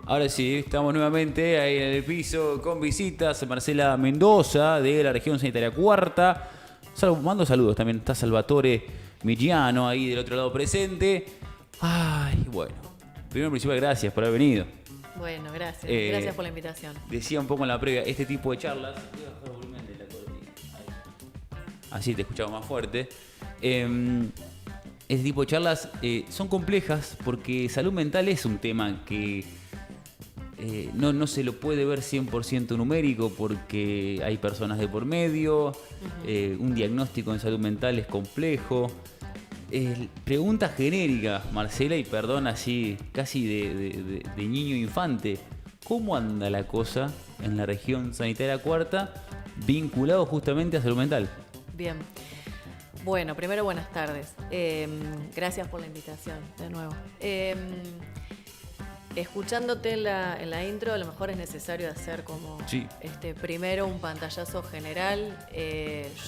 Ahora sí, estamos nuevamente ahí en el piso con visitas. Marcela Mendoza de la región sanitaria cuarta. Mando saludos también. Está Salvatore Migliano ahí del otro lado presente. Ay, bueno. Primero principal, gracias por haber venido. Bueno, gracias. Gracias por la invitación. Decía un poco en la previa, este tipo de charlas. Voy a bajar el volumen de la cortina. Así te escuchaba más fuerte. Este tipo de charlas son complejas porque salud mental es un tema que no se lo puede ver 100% numérico porque hay personas de por medio, un diagnóstico en salud mental es complejo. Pregunta genérica, Marcela, y perdón así, casi de niño infante. ¿Cómo anda la cosa en la región sanitaria cuarta vinculado justamente a salud mental? Bien. Bueno, primero buenas tardes. Gracias por la invitación de nuevo. Escuchándote en la intro, a lo mejor es necesario hacer como primero un pantallazo general.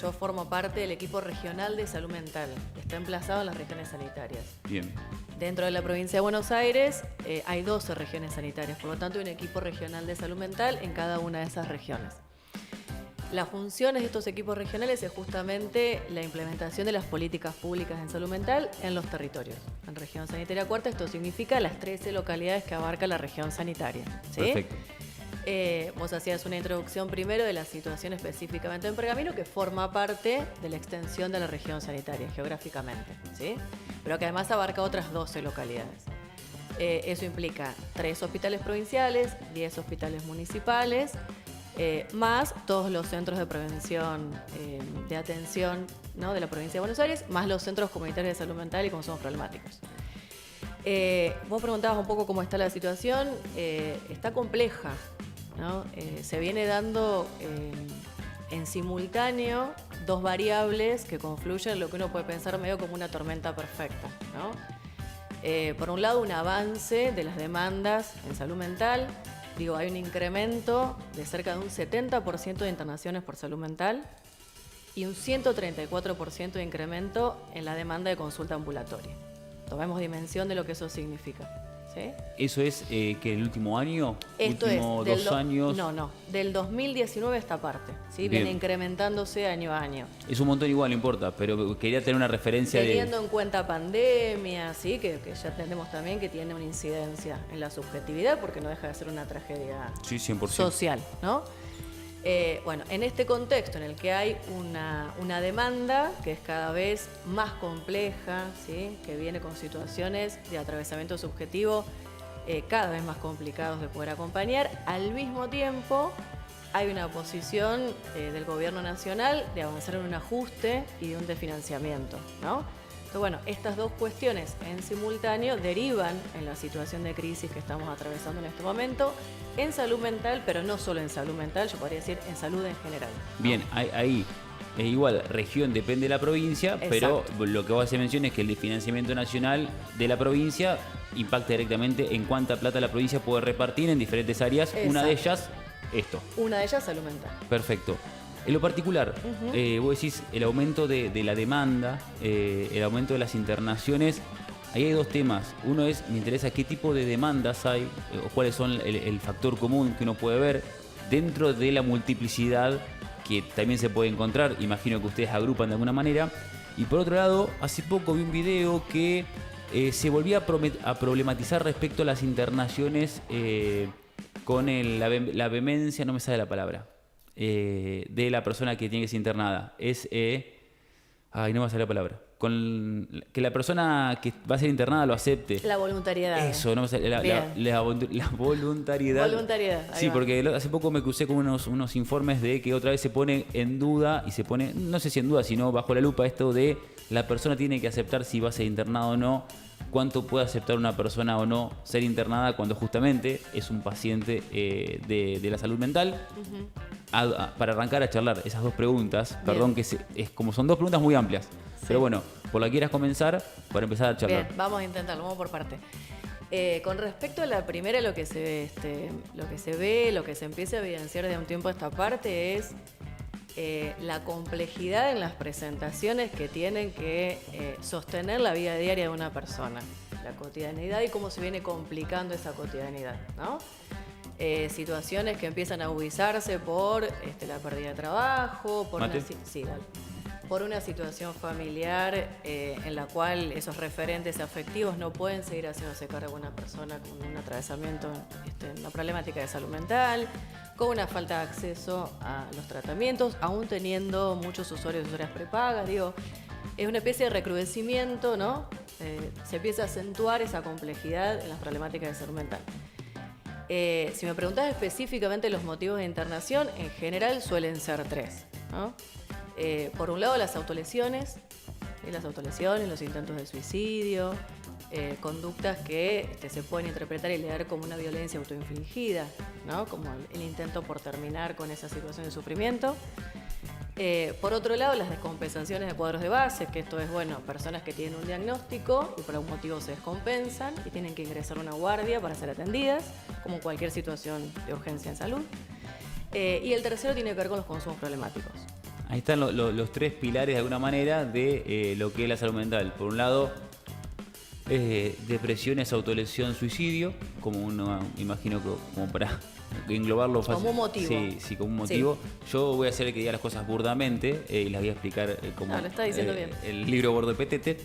Yo formo parte del equipo regional de salud mental. Está emplazado en las regiones sanitarias. Bien. Dentro de la provincia de Buenos Aires hay 12 regiones sanitarias, por lo tanto hay un equipo regional de salud mental en cada una de esas regiones. Las funciones de estos equipos regionales es justamente la implementación de las políticas públicas en salud mental en los territorios. En región sanitaria cuarta esto significa las 13 localidades que abarca la región sanitaria. ¿Sí? Perfecto. Vos hacías una introducción primero de la situación específicamente en Pergamino, que forma parte de la extensión de la región sanitaria geográficamente, ¿sí? Pero que además abarca otras 12 localidades. Eso implica 3 hospitales provinciales, 10 hospitales municipales, más todos los centros de prevención, de atención, ¿no?, de la provincia de Buenos Aires, más los centros comunitarios de salud mental y consumos problemáticos. Vos preguntabas un poco cómo está la situación. Está compleja, ¿no? Se viene dando en simultáneo 2 variables que confluyen en lo que uno puede pensar medio como una tormenta perfecta, ¿no? Por un lado, un avance de las demandas en salud mental. Hay un incremento de cerca de un 70% de internaciones por salud mental y un 134% de incremento en la demanda de consulta ambulatoria. Tomemos dimensión de lo que eso significa. ¿Sí? ¿Eso es que el último año? Esto ¿Último es 2 años? No, del 2019 a esta parte. ¿Sí? Viene incrementándose año a año. Es un montón igual, no importa, pero quería tener una referencia teniendo en cuenta pandemia, ¿sí? que ya entendemos también que tiene una incidencia en la subjetividad porque no deja de ser una tragedia 100%. social, ¿no? Bueno, en este contexto en el que hay una demanda que es cada vez más compleja, ¿sí?, que viene con situaciones de atravesamiento subjetivo cada vez más complicados de poder acompañar, al mismo tiempo hay una posición del gobierno nacional de avanzar en un ajuste y de un desfinanciamiento, ¿no? Entonces, bueno, estas 2 cuestiones en simultáneo derivan en la situación de crisis que estamos atravesando en este momento en salud mental, pero no solo en salud mental, yo podría decir en salud en general, ¿no? Bien, ahí igual, región depende de la provincia, pero lo que vos haces mención es que el financiamiento nacional de la provincia impacta directamente en cuánta plata la provincia puede repartir en diferentes áreas. Exacto. Una de ellas, esto. Una de ellas, salud mental. Perfecto. En lo particular, vos decís el aumento de la demanda, el aumento de las internaciones. Ahí hay 2 temas. Uno es, me interesa qué tipo de demandas hay, o cuáles son el factor común que uno puede ver dentro de la multiplicidad que también se puede encontrar. Imagino que ustedes agrupan de alguna manera. Y por otro lado, hace poco vi un video que se volvía a problematizar respecto a las internaciones con la vehemencia, no me sale la palabra, de la persona que tiene que ser internada. Es... no me sale la palabra. Con que la persona que va a ser internada lo acepte. La voluntariedad. Eso, no me sale. La voluntariedad. Voluntariedad. Sí, porque hace poco me crucé con unos informes de que otra vez se pone en duda, y se pone, no sé si en duda, sino bajo la lupa, esto de la persona tiene que aceptar si va a ser internada o no. Cuánto puede aceptar una persona o no ser internada cuando justamente es un paciente de la salud mental. Para arrancar a charlar esas 2 preguntas, bien. Perdón que es como son 2 preguntas muy amplias, sí. Pero bueno, por la que quieras comenzar, para empezar a charlar. Bien, vamos a intentarlo, vamos por parte. Con respecto a la primera, lo que se ve, lo que se empieza a evidenciar de un tiempo a esta parte es la complejidad en las presentaciones que tienen que sostener la vida diaria de una persona, la cotidianidad y cómo se viene complicando esa cotidianidad, ¿no? Situaciones que empiezan a agudizarse por la pérdida de trabajo, por una situación familiar en la cual esos referentes afectivos no pueden seguir haciéndose cargo de una persona con un atravesamiento en la problemática de salud mental, con una falta de acceso a los tratamientos, aún teniendo muchos usuarios y usuarias prepagas. Digo, es una especie de recrudecimiento, ¿no? Se empieza a acentuar esa complejidad en las problemáticas de salud mental. Si me preguntás específicamente los motivos de internación, en general suelen ser 3, ¿no? Por un lado, las autolesiones, los intentos de suicidio, conductas que se pueden interpretar y leer como una violencia autoinfligida, ¿no? Como el intento por terminar con esa situación de sufrimiento. Por otro lado, las descompensaciones de cuadros de base, que esto es, personas que tienen un diagnóstico y por algún motivo se descompensan y tienen que ingresar a una guardia para ser atendidas, como cualquier situación de urgencia en salud. Y el tercero tiene que ver con los consumos problemáticos. Ahí están los 3 pilares de alguna manera de lo que es la salud mental. Por un lado, depresiones, autolesión, suicidio, como uno, imagino que como para englobarlo fácil. Como un motivo. Sí, como un motivo. Sí. Yo voy a hacer el que diga las cosas burdamente y las voy a explicar como lo está diciendo bien. El libro gordo de Petete.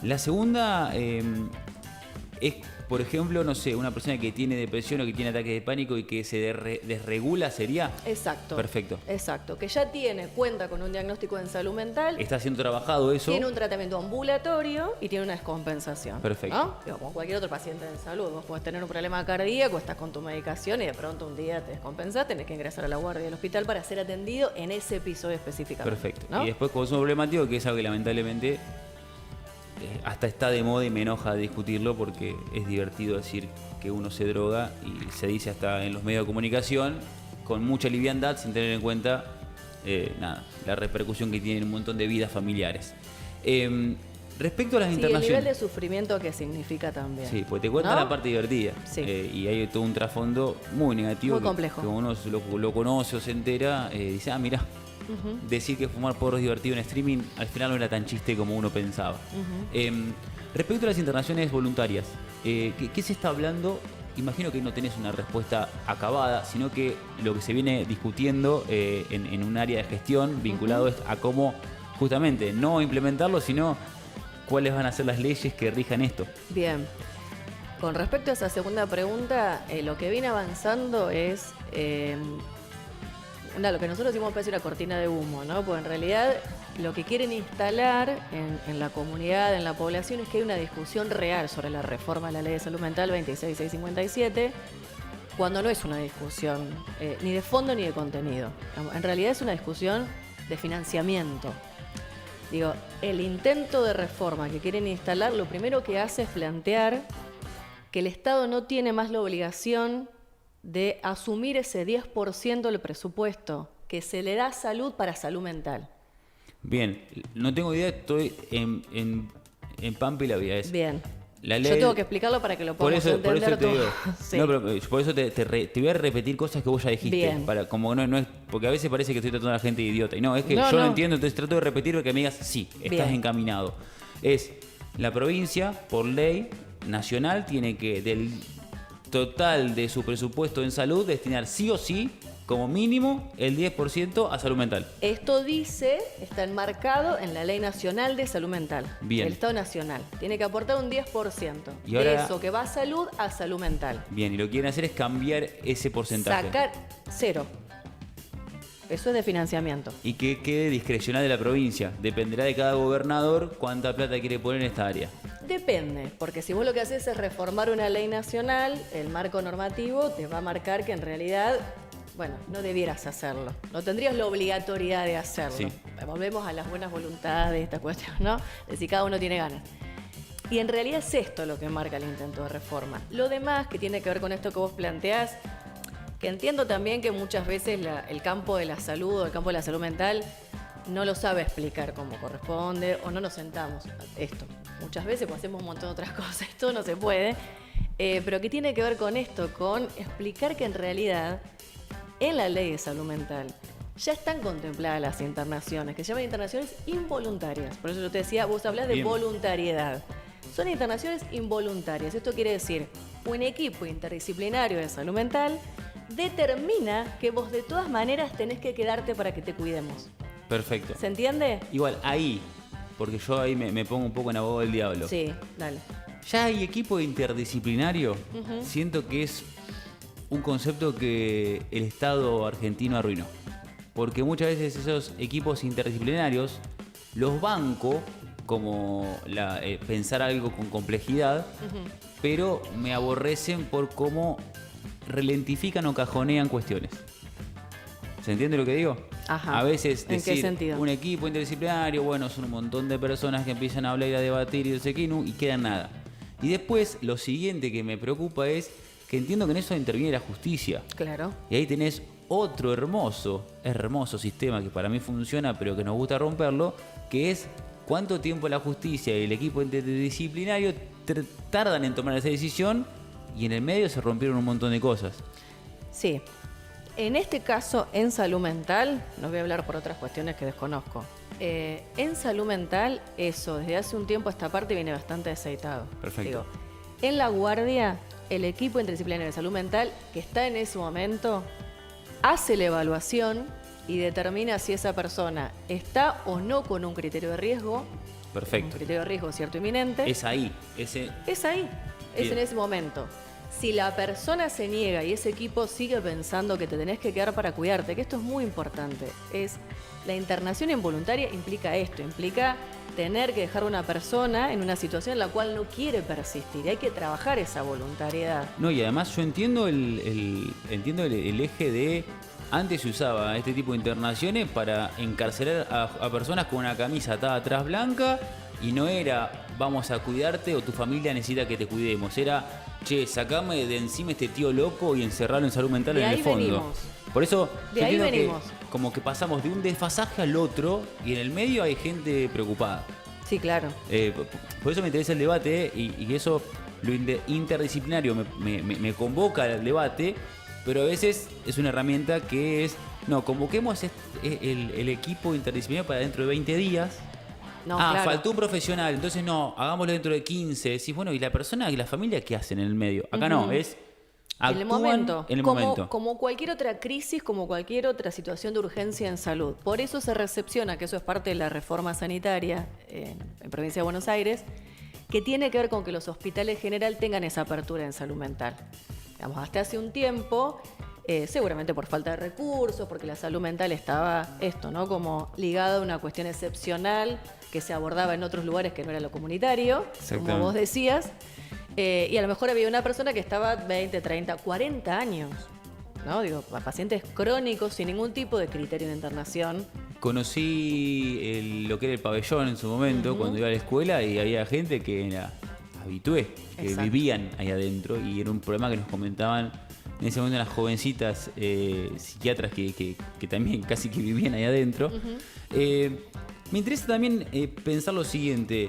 La segunda es, por ejemplo, no sé, una persona que tiene depresión o que tiene ataques de pánico y que se desregula, ¿sería? Exacto. Perfecto. Exacto. Que ya cuenta con un diagnóstico en salud mental. Está siendo trabajado eso. Tiene un tratamiento ambulatorio y tiene una descompensación. Perfecto. ¿No? Digo, como cualquier otro paciente de salud. Vos podés tener un problema cardíaco, estás con tu medicación y de pronto un día te descompensás, tenés que ingresar a la guardia del hospital para ser atendido en ese episodio específicamente. Perfecto. ¿No? Y después consumo problemático, que es algo que lamentablemente hasta está de moda y me enoja discutirlo porque es divertido decir que uno se droga y se dice hasta en los medios de comunicación con mucha liviandad sin tener en cuenta la repercusión que tiene en un montón de vidas familiares. Respecto a las internaciones... el nivel de sufrimiento que significa también. Sí, pues te cuentan la parte divertida. Sí. Y hay todo un trasfondo muy negativo. Muy complejo. Que uno lo conoce o se entera, dice, mirá, decir que fumar porro es divertido en streaming al final no era tan chiste como uno pensaba. Respecto a las internaciones voluntarias, ¿qué se está hablando? Imagino que no tenés una respuesta acabada, sino que lo que se viene discutiendo en un área de gestión vinculado es a cómo justamente no implementarlo, sino cuáles van a ser las leyes que rijan esto. Bien. Con respecto a esa segunda pregunta, lo que viene avanzando es lo que nosotros decimos parece una cortina de humo, ¿no? Porque en realidad lo que quieren instalar en la comunidad, en la población, es que hay una discusión real sobre la reforma de la Ley de Salud Mental 26657, cuando no es una discusión ni de fondo ni de contenido. En realidad es una discusión de financiamiento. Digo, el intento de reforma que quieren instalar, lo primero que hace es plantear que el Estado no tiene más la obligación de asumir ese 10% del presupuesto que se le da a salud para salud mental. Bien, no tengo idea, estoy en Pampa y la vida es. Bien. La ley, yo tengo que explicarlo para que lo podamos entender. Por eso te digo. Sí. No, pero por eso te voy a repetir cosas que vos ya dijiste. Bien. Como no es, porque a veces parece que estoy tratando a la gente de idiota. Y no, es que yo no entiendo, entonces trato de repetir para que me digas, sí, estás encaminado. Es la provincia, por ley nacional, tiene que del total de su presupuesto en salud destinar sí o sí, como mínimo, el 10% a salud mental. Esto está enmarcado en la Ley Nacional de Salud Mental. Bien. El Estado Nacional tiene que aportar un 10% y ahora, de eso que va a salud mental. Bien, y lo que quieren hacer es cambiar ese porcentaje. Sacar 0. Eso es de financiamiento. Y que quede discrecional de la provincia. Dependerá de cada gobernador cuánta plata quiere poner en esta área. Depende, porque si vos lo que haces es reformar una ley nacional, el marco normativo te va a marcar que en realidad, no debieras hacerlo. No tendrías la obligatoriedad de hacerlo. Sí. Volvemos a las buenas voluntades de esta cuestión, ¿no? De si cada uno tiene ganas. Y en realidad es esto lo que marca el intento de reforma. Lo demás que tiene que ver con esto que vos planteás, que entiendo también que muchas veces el campo de la salud o el campo de la salud mental no lo sabe explicar como corresponde o no nos sentamos a esto. Muchas veces pues hacemos un montón de otras cosas, esto no se puede, pero que tiene que ver con esto, con explicar que en realidad en la Ley de Salud Mental ya están contempladas las internaciones, que se llaman internaciones involuntarias. Por eso yo te decía, vos hablás de Bien. voluntariedad. Son internaciones involuntarias. Esto quiere decir, un equipo interdisciplinario de salud mental determina que vos de todas maneras tenés que quedarte para que te cuidemos. Perfecto. ¿Se entiende? Igual, ahí, porque yo ahí me pongo un poco en abogado del diablo. Sí, dale. Ya hay equipo interdisciplinario. Siento que es un concepto que el Estado argentino arruinó. Porque muchas veces esos equipos interdisciplinarios los banco como pensar algo con complejidad, pero me aborrecen por cómo relentifican o cajonean cuestiones. ¿Se entiende lo que digo? Ajá. A veces ¿En qué decir sentido? un equipo interdisciplinario, bueno, son un montón de personas que empiezan a hablar y a debatir y no sé qué, y queda nada. Y después, lo siguiente que me preocupa es que entiendo que en eso interviene la justicia. Claro. Y ahí tenés otro hermoso sistema que para mí funciona, pero que nos gusta romperlo, que es cuánto tiempo la justicia y el equipo interdisciplinario tardan en tomar esa decisión, y en el medio se rompieron un montón de cosas. Sí. En este caso, en salud mental, no voy a hablar por otras cuestiones que desconozco. En salud mental, eso, desde hace un tiempo esta parte viene bastante aceitado. Perfecto. En la guardia, el equipo interdisciplinario de salud mental que está en ese momento hace la evaluación y determina si esa persona está o no con un criterio de riesgo. Perfecto. Un criterio de riesgo cierto inminente. Es ahí. Es ahí, es Bien. en ese momento. Si la persona se niega y ese equipo sigue pensando que te tenés que quedar para cuidarte, que esto es muy importante, la internación involuntaria implica esto, implica tener que dejar a una persona en una situación en la cual no quiere persistir. Hay que trabajar esa voluntariedad. No, y además yo entiendo el eje de... Antes se usaba este tipo de internaciones para encarcelar a personas con una camisa atada atrás blanca, y no era vamos a cuidarte o tu familia necesita que te cuidemos. Era, che, sacame de encima este tío loco y encerrarlo en salud mental De en el ahí fondo. venimos. Por eso De yo ahí entiendo venimos. que como que pasamos de un desfasaje al otro, y en el medio hay gente preocupada. Sí, claro. Por eso me interesa el debate, y eso, lo interdisciplinario me convoca al debate, pero a veces es una herramienta que es, no, convoquemos el equipo interdisciplinario para dentro de 20 días. No, claro. Faltó un profesional, entonces no, hagámoslo dentro de 15. Sí, bueno, y la persona y la familia, ¿qué hacen en el medio? Acá no, es... En el actúan momento. En el como, momento. como cualquier otra crisis, como cualquier otra situación de urgencia en salud. Por eso se recepciona, que eso es parte de la reforma sanitaria en Provincia de Buenos Aires, que tiene que ver con que los hospitales general tengan esa apertura en salud mental. Digamos, hasta hace un tiempo, seguramente por falta de recursos, porque la salud mental estaba como ligada a una cuestión excepcional que se abordaba en otros lugares que no era lo comunitario, como vos decías. Y a lo mejor había una persona que estaba 20, 30, 40 años, ¿no? Digo, pacientes crónicos sin ningún tipo de criterio de internación. Conocí lo que era el pabellón en su momento, cuando iba a la escuela, y había gente que era habitué, que Exacto. vivían ahí adentro, y era un problema que nos comentaban en ese momento las jovencitas psiquiatras que también casi que vivían ahí adentro. Me interesa también pensar lo siguiente.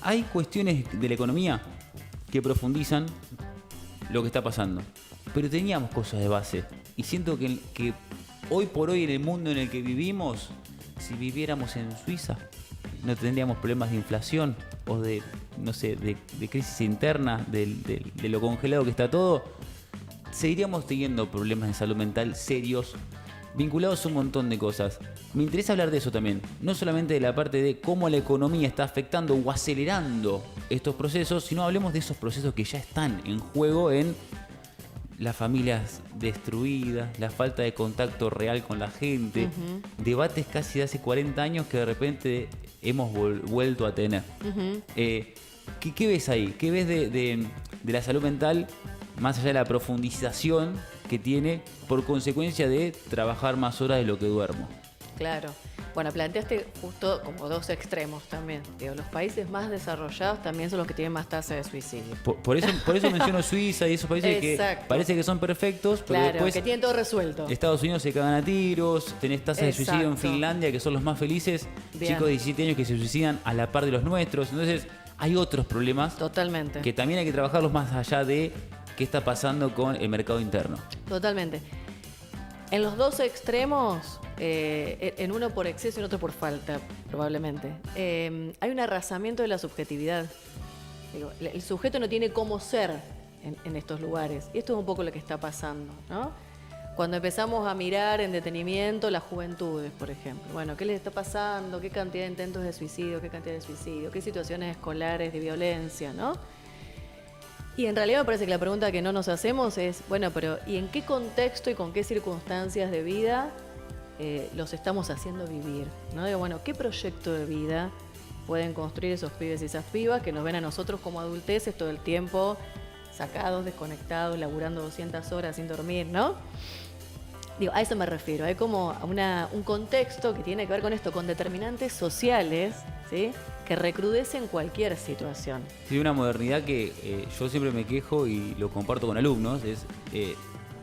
Hay cuestiones de la economía que profundizan lo que está pasando, pero teníamos cosas de base, y siento que hoy por hoy en el mundo en el que vivimos, si viviéramos en Suiza, no tendríamos problemas de inflación o de crisis interna, de lo congelado que está todo. Seguiríamos teniendo problemas de salud mental serios, vinculados a un montón de cosas. Me interesa hablar de eso también, no solamente de la parte de cómo la economía está afectando o acelerando estos procesos, sino hablemos de esos procesos que ya están en juego en las familias destruidas, la falta de contacto real con la gente, debates casi de hace 40 años que de repente hemos vuelto a tener. ¿Qué ves ahí? ¿Qué ves de la salud mental, más allá de la profundización que tiene por consecuencia de trabajar más horas de lo que duermo? Claro. Bueno, planteaste justo como dos extremos también. Digo, los países más desarrollados también son los que tienen más tasa de suicidio. Por eso menciono Suiza y esos países que parece que son perfectos, pero claro, después que tienen todo resuelto. Estados Unidos se cagan a tiros, tenés tasas de suicidio en Finlandia que son los más felices, Bien. chicos de 17 años que se suicidan a la par de los nuestros. Entonces hay otros problemas Totalmente. que también hay que trabajarlos más allá de qué está pasando con el mercado interno. Totalmente. En los dos extremos, en uno por exceso y en otro por falta, probablemente, hay un arrasamiento de la subjetividad. Digo, el sujeto no tiene cómo ser en estos lugares. Y esto es un poco lo que está pasando, ¿no? Cuando empezamos a mirar en detenimiento las juventudes, por ejemplo. Bueno, ¿qué les está pasando? ¿Qué cantidad de intentos de suicidio? ¿Qué cantidad de suicidio? ¿Qué situaciones escolares de violencia, no? Y en realidad me parece que la pregunta que no nos hacemos es, bueno, pero ¿y en qué contexto y con qué circunstancias de vida los estamos haciendo vivir? ¿No? Digo, bueno, ¿qué proyecto de vida pueden construir esos pibes y esas pibas que nos ven a nosotros como adulteces todo el tiempo, sacados, desconectados, laburando 200 horas sin dormir, ¿no? Digo, a eso me refiero. Hay como un contexto que tiene que ver con esto, con determinantes sociales, ¿sí?, que recrudecen cualquier situación. Sí, una modernidad que yo siempre me quejo y lo comparto con alumnos, es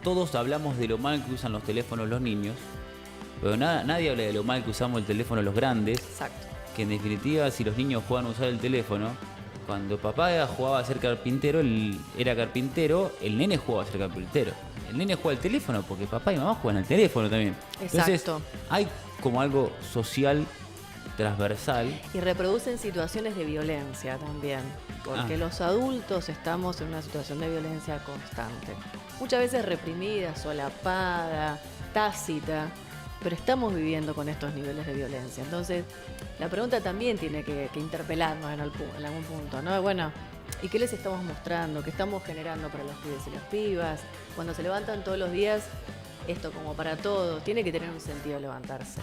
todos hablamos de lo mal que usan los teléfonos los niños, pero nadie habla de lo mal que usamos el teléfono los grandes. Exacto. Que en definitiva, si los niños juegan a usar el teléfono, cuando papá jugaba a ser carpintero, él era carpintero, el nene jugaba a ser carpintero. El nene juega al teléfono porque papá y mamá juegan al teléfono también. Exacto. Entonces, hay como algo social transversal. Y reproducen situaciones de violencia también, porque los adultos estamos en una situación de violencia constante. Muchas veces reprimida, solapada, tácita, pero estamos viviendo con estos niveles de violencia. Entonces, la pregunta también tiene que interpelarnos en algún punto, ¿no? Bueno, ¿y qué les estamos mostrando? ¿Qué estamos generando para los pibes y las pibas? Cuando se levantan todos los días, esto como para todos, tiene que tener un sentido levantarse.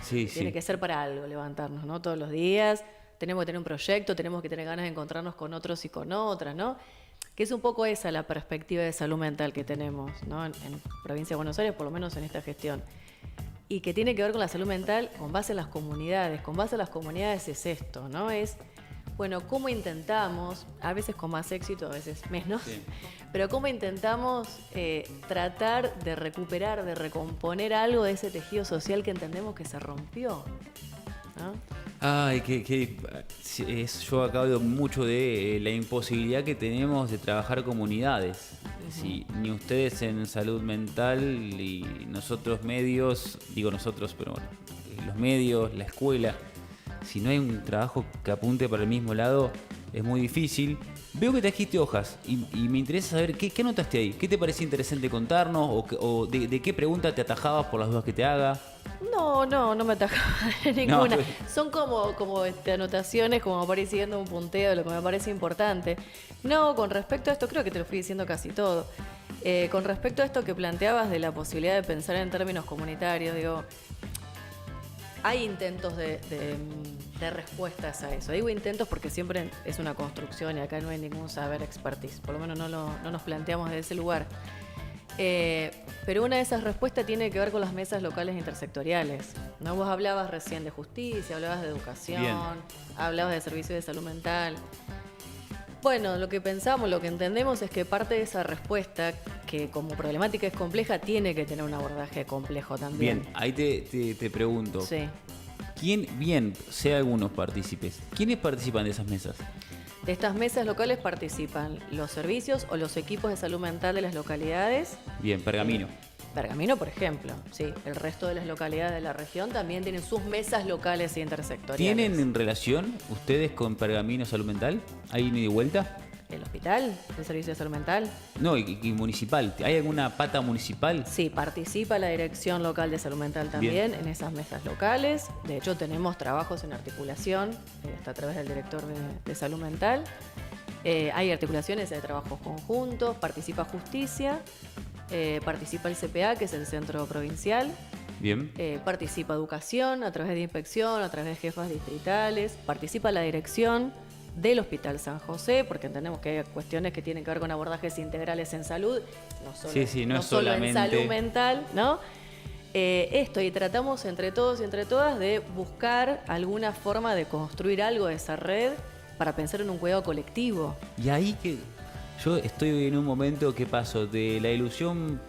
Sí, tiene que ser para algo levantarnos, ¿no? Todos los días, tenemos que tener un proyecto, tenemos que tener ganas de encontrarnos con otros y con otras, ¿no? Que es un poco esa la perspectiva de salud mental que tenemos, ¿no? En Provincia de Buenos Aires, por lo menos en esta gestión. Y que tiene que ver con la salud mental con base en las comunidades. Con base en las comunidades es esto, ¿no? Es, bueno, cómo intentamos, a veces con más éxito, a veces menos, sí, pero cómo intentamos tratar de recuperar, de recomponer algo de ese tejido social que entendemos que se rompió, ¿no? Ay, yo acabo mucho de la imposibilidad que tenemos de trabajar comunidades. Si ni ustedes en salud mental y nosotros medios, digo nosotros, pero bueno, los medios, la escuela, si no hay un trabajo que apunte para el mismo lado, es muy difícil. Veo que trajiste hojas y me interesa saber qué anotaste ahí. ¿Qué te parecía interesante contarnos? ¿O de qué pregunta te atajabas por las dudas que te haga? No me atajaba de ninguna. No, son como anotaciones, como para ir siguiendo un punteo de lo que me parece importante. No, con respecto a esto, creo que te lo fui diciendo casi todo. Con respecto a esto que planteabas de la posibilidad de pensar en términos comunitarios, digo, hay intentos de respuestas a eso. Digo intentos porque siempre es una construcción y acá no hay ningún saber expertise. Por lo menos no nos planteamos desde ese lugar. Pero una de esas respuestas tiene que ver con las mesas locales intersectoriales, ¿no? Vos hablabas recién de justicia, hablabas de educación, bien, hablabas de servicios de salud mental. Bueno, lo que pensamos, lo que entendemos es que parte de esa respuesta, que como problemática es compleja, tiene que tener un abordaje complejo también. Bien, ahí te pregunto. Sí. Sea algunos partícipes, ¿quiénes participan de esas mesas? De estas mesas locales participan los servicios o los equipos de salud mental de las localidades. Bien, Pergamino. Pergamino, por ejemplo, sí. El resto de las localidades de la región también tienen sus mesas locales e intersectoriales. ¿Tienen en relación ustedes con Pergamino Salud Mental? ¿Hay ida y vuelta? ¿El hospital? ¿El servicio de salud mental? No, y municipal. ¿Hay alguna pata municipal? Sí, participa la Dirección Local de Salud Mental también en esas mesas locales. De hecho, tenemos trabajos en articulación, está a través del director de salud mental. Hay articulaciones de trabajos conjuntos, participa Justicia, participa el CPA, que es el Centro Provincial. Bien. Participa Educación a través de Inspección, a través de jefas distritales. Participa la Dirección del Hospital San José, porque entendemos que hay cuestiones que tienen que ver con abordajes integrales en salud, no solo en salud mental, ¿no? Y tratamos entre todos y entre todas de buscar alguna forma de construir algo de esa red para pensar en un cuidado colectivo. Y ahí que yo estoy en un momento que paso de la ilusión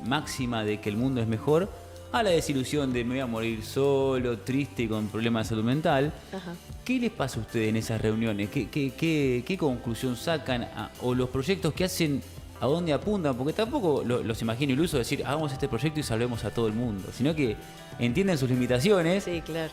máxima de que el mundo es mejor a la desilusión de me voy a morir solo, triste y con problemas de salud mental. Ajá. ¿Qué les pasa a ustedes en esas reuniones? ¿Qué conclusión sacan? ¿O los proyectos que hacen a dónde apuntan, porque tampoco los imagino ilusos de decir, hagamos este proyecto y salvemos a todo el mundo, sino que entienden sus limitaciones. Sí, claro.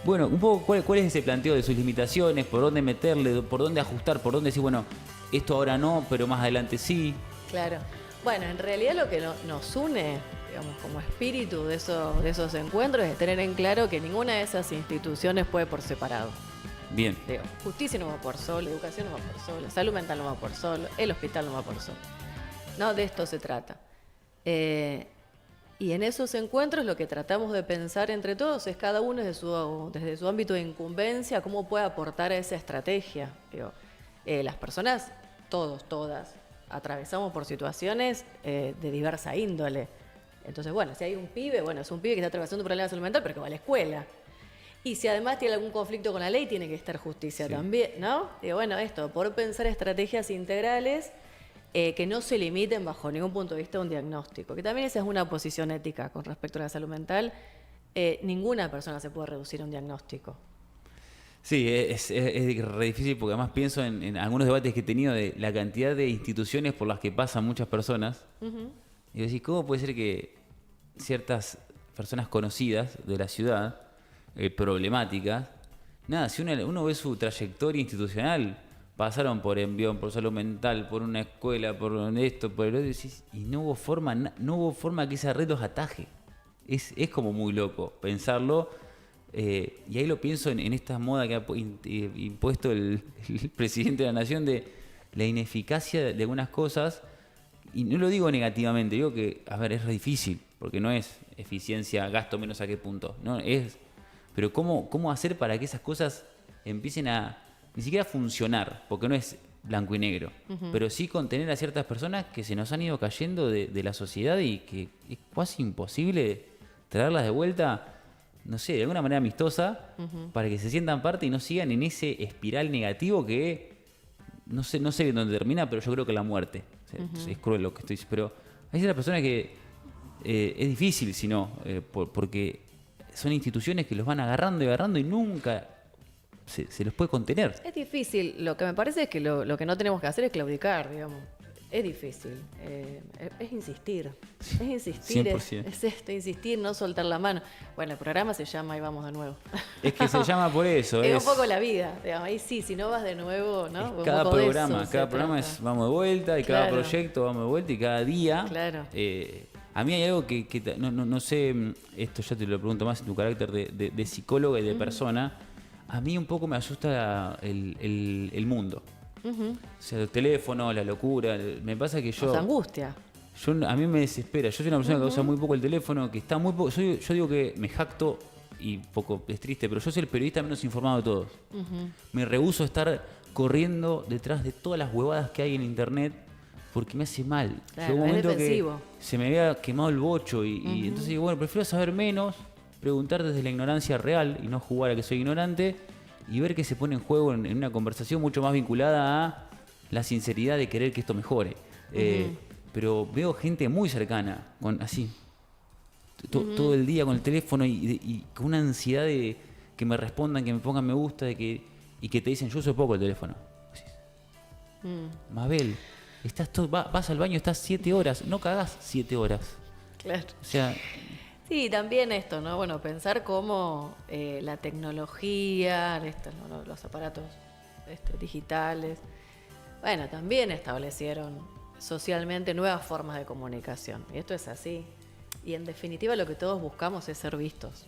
Bueno, un poco cuál es ese planteo de sus limitaciones, por dónde meterle, por dónde ajustar, por dónde decir, bueno, esto ahora no, pero más adelante sí. Claro. Bueno, en realidad lo que nos une, digamos, como espíritu de esos encuentros es tener en claro que ninguna de esas instituciones puede por separado. Bien. Digo, justicia no va por solo, educación no va por solo, salud mental no va por solo, el hospital no va por solo. No, de esto se trata. Y en esos encuentros lo que tratamos de pensar entre todos es cada uno desde su ámbito de incumbencia, cómo puede aportar a esa estrategia. Digo, las personas, todas, atravesamos por situaciones de diversa índole. Entonces, bueno, si hay un pibe, bueno, es un pibe que está atravesando un problema de salud mental, pero que va a la escuela. Y si además tiene algún conflicto con la ley, tiene que estar justicia también, ¿no? Digo, bueno, esto, por pensar estrategias integrales que no se limiten bajo ningún punto de vista a un diagnóstico, que también esa es una posición ética con respecto a la salud mental. Ninguna persona se puede reducir a un diagnóstico. Sí, es re difícil porque además pienso en algunos debates que he tenido de la cantidad de instituciones por las que pasan muchas personas. Y decís, ¿cómo puede ser que ciertas personas conocidas de la ciudad, problemáticas, nada, si uno ve su trayectoria institucional, pasaron por Envión, por salud mental, por una escuela, por esto, por el otro, y no hubo forma que esa red los ataje. Es como muy loco pensarlo. Y ahí lo pienso en esta moda que ha impuesto el presidente de la nación de la ineficacia de algunas cosas. Y no lo digo negativamente, digo que, a ver, es re difícil, porque no es eficiencia, gasto menos a qué punto. No, pero ¿cómo hacer para que esas cosas empiecen a ni siquiera funcionar? Porque no es blanco y negro, pero sí contener a ciertas personas que se nos han ido cayendo de la sociedad y que es casi imposible traerlas de vuelta, no sé, de alguna manera amistosa, para que se sientan parte y no sigan en ese espiral negativo que no sé dónde termina, pero yo creo que la muerte. O sea, es cruel lo que estoy diciendo, pero hay ciertas personas que es difícil, si no, porque son instituciones que los van agarrando y nunca se los puede contener. Es difícil. Lo que me parece es que lo que no tenemos que hacer es claudicar, digamos. Es difícil. Es insistir. Es insistir. 100%. Es esto, insistir, no soltar la mano. Bueno, el programa se llama Ahí vamos de nuevo. Es que se llama por eso. Es un poco la vida. Digamos. Ahí sí, si no vas de nuevo, ¿no? Cada programa es vamos de vuelta y cada proyecto vamos de vuelta y cada día. Claro. A mí hay algo que no sé, esto ya te lo pregunto más en tu carácter de psicóloga y de persona. A mí un poco me asusta el mundo. O sea, el teléfono, la locura. Me pasa que yo... Esa angustia. A mí me desespera. Yo soy una persona que usa muy poco el teléfono, que está muy poco... Yo digo que me jacto, y poco es triste, pero yo soy el periodista menos informado de todos. Me rehúso a estar corriendo detrás de todas las huevadas que hay en internet, porque me hace mal. Claro, Llegó un momento es defensivo. que se me había quemado el bocho y entonces digo, bueno, prefiero saber menos, preguntar desde la ignorancia real y no jugar a que soy ignorante y ver que se pone en juego en una conversación mucho más vinculada a la sinceridad de querer que esto mejore. Pero veo gente muy cercana, así, todo el día con el teléfono y con una ansiedad de que me respondan, que me pongan me gusta y que te dicen, yo uso poco el teléfono. Mabel, vas al baño, estás 7 horas, no cagás 7 horas. Claro. O sea... Sí, también esto, ¿no? Bueno, pensar cómo la tecnología, los aparatos digitales, bueno, también establecieron socialmente nuevas formas de comunicación. Y esto es así. Y en definitiva lo que todos buscamos es ser vistos.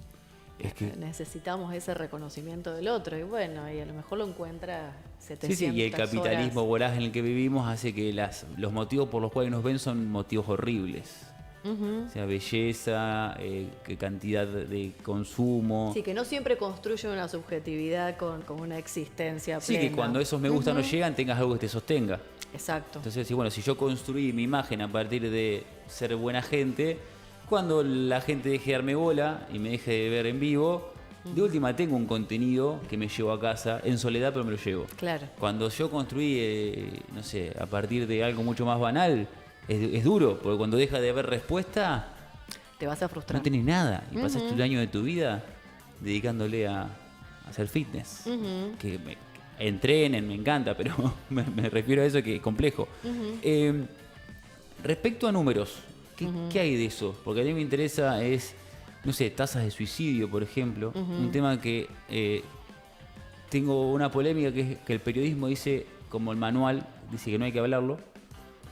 Es que... Necesitamos ese reconocimiento del otro y bueno, y a lo mejor lo encuentra 700 Sí, y el capitalismo horas. voraz en el que vivimos hace que los motivos por los cuales nos ven son motivos horribles. O sea, belleza, cantidad de consumo. Sí, que no siempre construye una subjetividad con una existencia plena. Sí, que cuando esos me gusta no llegan, tengas algo que te sostenga. Exacto. Entonces, bueno, si yo construí mi imagen a partir de ser buena gente, cuando la gente deje de darme bola y me deje de ver en vivo, de última tengo un contenido que me llevo a casa en soledad, pero me lo llevo. Claro. Cuando yo construí, no sé, a partir de algo mucho más banal, es duro, porque cuando deja de haber respuesta, te vas a frustrar. no tenés nada y pasaste un año de tu vida dedicándole a hacer fitness. Entrenen, me encanta, pero me refiero a eso que es complejo. Respecto a números, ¿qué hay de eso? Porque a mí me interesa no sé, tasas de suicidio, por ejemplo. Un tema que tengo una polémica que es que el periodismo dice, como el manual, dice que no hay que hablarlo.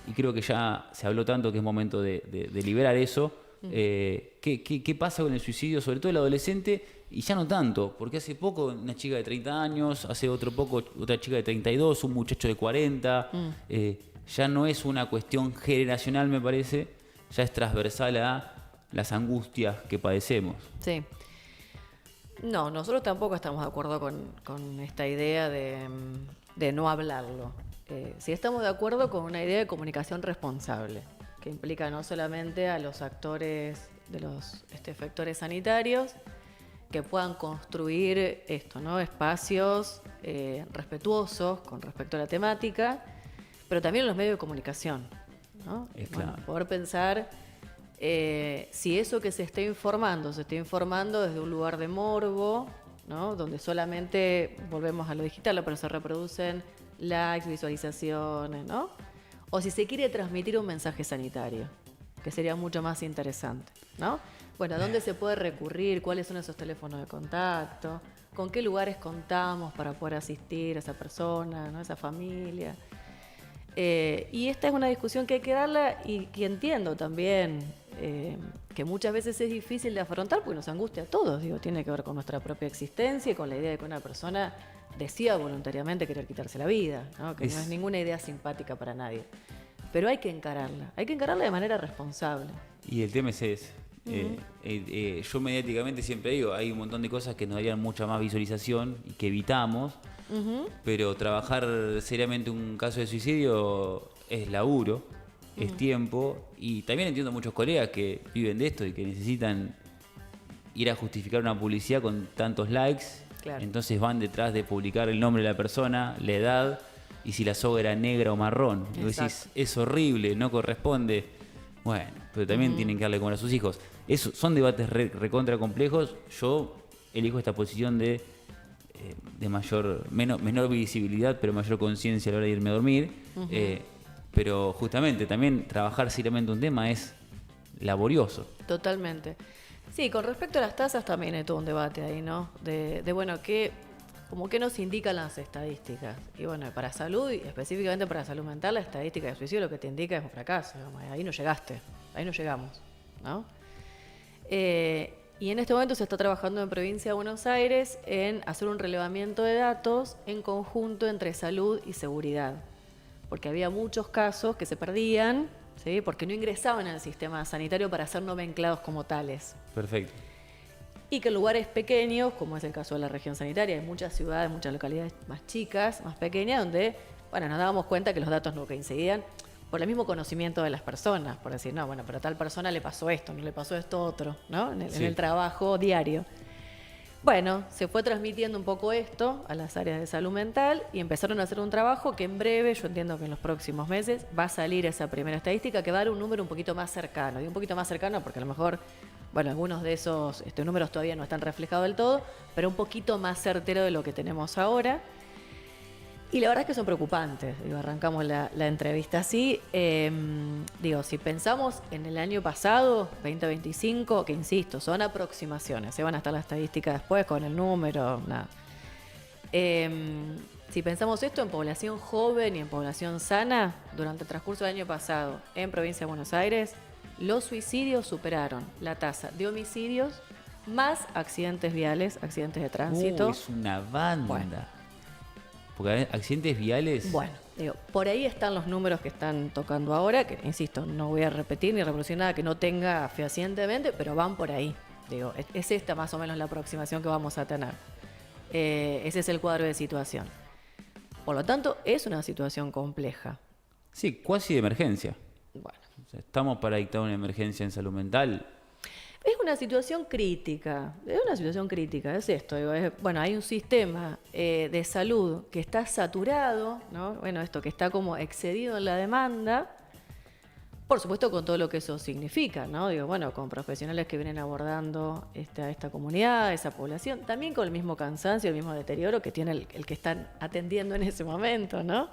Y creo que ya se habló tanto que es momento de liberar eso. ¿Qué pasa con el suicidio, sobre todo el adolescente? Y ya no tanto, porque hace poco una chica de 30 años, hace otro poco otra chica de 32, un muchacho de 40. Ya no es una cuestión generacional, me parece, ya es transversal a las angustias que padecemos. Sí. No, nosotros tampoco estamos de acuerdo con esta idea de no hablarlo. Sí estamos de acuerdo con una idea de comunicación responsable, que implica no solamente a los actores de los efectores sanitarios, que puedan construir esto, ¿no? Espacios respetuosos con respecto a la temática, pero también los medios de comunicación, ¿no? Claro. Bueno, poder pensar si eso que se está informando desde un lugar de morbo, ¿no? Donde solamente volvemos a lo digital, pero se reproducen likes, visualizaciones, ¿no? O si se quiere transmitir un mensaje sanitario, que sería mucho más interesante, ¿no? Bueno, ¿a dónde se puede recurrir? ¿Cuáles son esos teléfonos de contacto? ¿Con qué lugares contamos para poder asistir a esa persona, ¿no? A esa familia? Y esta es una discusión que hay que darla y que entiendo también que muchas veces es difícil de afrontar porque nos angustia a todos. Digo, tiene que ver con nuestra propia existencia y con la idea de que una persona decida voluntariamente querer quitarse la vida, ¿no? Que no es ninguna idea simpática para nadie. Pero hay que encararla de manera responsable. Y el tema es ese. Yo mediáticamente siempre digo, hay un montón de cosas que nos darían mucha más visualización y que evitamos, pero trabajar seriamente un caso de suicidio es laburo, es tiempo, y también entiendo muchos colegas que viven de esto y que necesitan ir a justificar una publicidad con tantos likes. Claro. Entonces van detrás de publicar el nombre de la persona, la edad y si la soga era negra o marrón. Y vos decís, es horrible, no corresponde. Bueno, pero también tienen que darle comer a sus hijos. Son debates recontra complejos. Yo elijo esta posición de menor visibilidad, pero mayor conciencia a la hora de irme a dormir. Pero justamente también trabajar seriamente un tema es laborioso. Totalmente. Sí, con respecto a las tasas también hay todo un debate ahí, ¿no? De bueno, ¿qué nos indican las estadísticas? Y bueno, para salud, y específicamente para salud mental, la estadística de suicidio lo que te indica es un fracaso. Digamos, ahí no llegaste, ahí no llegamos, ¿no? Y en este momento se está trabajando en Provincia de Buenos Aires en hacer un relevamiento de datos en conjunto entre salud y seguridad. Porque había muchos casos que se perdían, ¿sí? Porque no ingresaban al sistema sanitario para ser nomenclados como tales. Perfecto. Y que en lugares pequeños, como es el caso de la región sanitaria, hay muchas ciudades, muchas localidades más chicas, más pequeñas, donde nos dábamos cuenta que los datos no coincidían por el mismo conocimiento de las personas, por decir, no, pero a tal persona le pasó esto, no le pasó esto otro, ¿no? En el trabajo diario. Bueno, se fue transmitiendo un poco esto a las áreas de salud mental y empezaron a hacer un trabajo que en breve, yo entiendo que en los próximos meses, va a salir esa primera estadística que va a dar un número un poquito más cercano. Y un poquito más cercano porque a lo mejor, algunos de esos números todavía no están reflejados del todo, pero un poquito más certero de lo que tenemos ahora. Y la verdad es que son preocupantes. Arrancamos la entrevista así. Si pensamos en el año pasado, 2025, que insisto, son aproximaciones, se van a estar las estadísticas después con el número, nada. Si pensamos esto en población joven y en población sana, durante el transcurso del año pasado, en Provincia de Buenos Aires, los suicidios superaron la tasa de homicidios más accidentes viales, accidentes de tránsito. Es una banda. Bueno. Porque accidentes viales... Por ahí están los números que están tocando ahora, que insisto, no voy a repetir ni reproducir nada que no tenga fehacientemente, pero van por ahí. Es esta más o menos la aproximación que vamos a tener. Ese es el cuadro de situación. Por lo tanto, es una situación compleja. Sí, cuasi de emergencia. Bueno. O sea, estamos para dictar una emergencia en salud mental. Es una situación crítica, es esto. Hay un sistema de salud que está saturado, ¿no? Esto que está como excedido en la demanda, por supuesto con todo lo que eso significa, ¿no? Con profesionales que vienen abordando esta comunidad, esa población, también con el mismo cansancio, el mismo deterioro que tiene el que están atendiendo en ese momento, ¿no?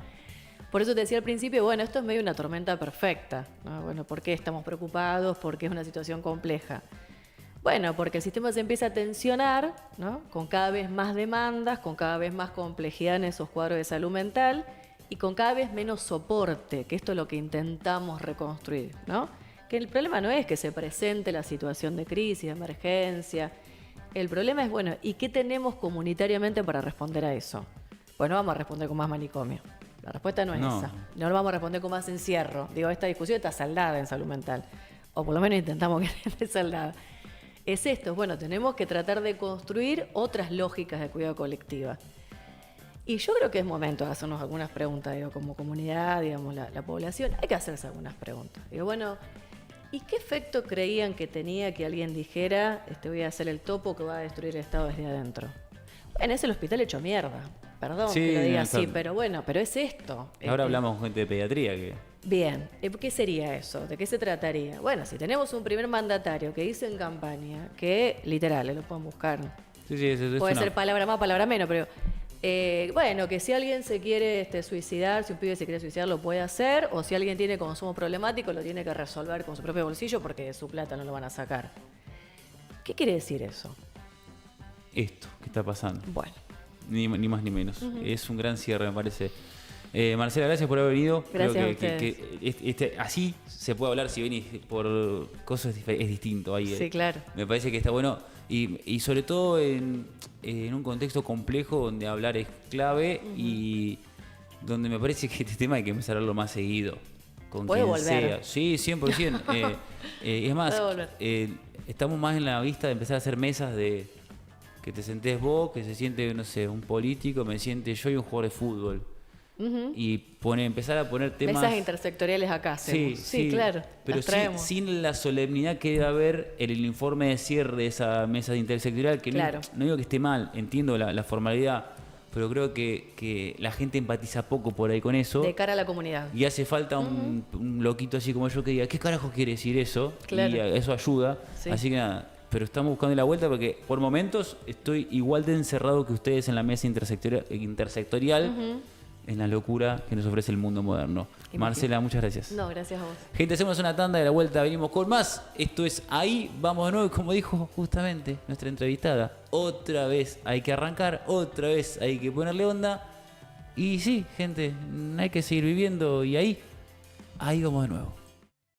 Por eso te decía al principio, bueno, esto es medio una tormenta perfecta, ¿no? Bueno, ¿por qué estamos preocupados? ¿Por qué es una situación compleja? Bueno, porque el sistema se empieza a tensionar, ¿no? Con cada vez más demandas, con cada vez más complejidad en esos cuadros de salud mental y con cada vez menos soporte, que esto es lo que intentamos reconstruir, ¿no? Que el problema no es que se presente la situación de crisis, de emergencia. El problema es, bueno, ¿y qué tenemos comunitariamente para responder a eso? Pues no vamos a responder con más manicomio. La respuesta no es esa. No lo vamos a responder con más encierro. Digo, esta discusión está saldada en salud mental. O por lo menos intentamos que esté saldada. Es esto, bueno, tenemos que tratar de construir otras lógicas de cuidado colectiva. Y yo creo que es momento de hacernos algunas preguntas, digo, como comunidad, digamos, la población. Hay que hacerse algunas preguntas. Digo, bueno, ¿y qué efecto creían que tenía que alguien dijera, voy a hacer el topo que va a destruir el Estado desde adentro? Bueno, es el hospital hecho mierda. Perdón Sí, que lo diga no, así, pero bueno, pero es esto. Ahora hablamos con gente de pediatría que... Bien, ¿qué sería eso? ¿De qué se trataría? Bueno, si tenemos un primer mandatario que dice en campaña que, literal, lo pueden buscar, Sí, eso puede ser palabra más, palabra menos, pero bueno, que si alguien se quiere suicidar, si un pibe se quiere suicidar, lo puede hacer, o si alguien tiene consumo problemático, lo tiene que resolver con su propio bolsillo porque de su plata no lo van a sacar. ¿Qué quiere decir eso? Esto que está pasando. Bueno. Ni más ni menos. Es un gran cierre, me parece. Marcela, gracias por haber venido. Gracias Creo a ustedes. que así se puede hablar si venís por cosas diferentes. Es distinto ahí. Sí, claro. Me parece que está bueno. Y sobre todo en un contexto complejo donde hablar es clave y donde me parece que este tema hay que empezar a hablarlo más seguido. Con Puede quien volver. sea. Sí, 100%. Es más, Puede volver. estamos más en la vista de empezar a hacer mesas de que te sentés vos, que se siente, no sé, un político, me siente yo y un jugador de fútbol. Y empezar a poner temas... Mesas intersectoriales acá hacemos. Sí, claro. Pero las traemos. sin la solemnidad que debe haber en el informe de cierre de esa mesa intersectorial, que Claro. no digo que esté mal, entiendo la formalidad, pero creo que la gente empatiza poco por ahí con eso. De cara a la comunidad. Y hace falta un loquito así como yo que diga, ¿qué carajo quiere decir eso? Claro. Y eso ayuda. Sí. Así que nada, pero estamos buscando la vuelta porque por momentos estoy igual de encerrado que ustedes en la mesa intersectorial en la locura que nos ofrece el mundo moderno. Imagínate. Marcela, muchas gracias. No, gracias a vos. Gente, hacemos una tanda de la vuelta, venimos con más. Esto es Ahí Vamos de Nuevo, y como dijo justamente nuestra entrevistada, otra vez hay que arrancar, otra vez hay que ponerle onda. Y sí, gente, hay que seguir viviendo y ahí vamos de nuevo.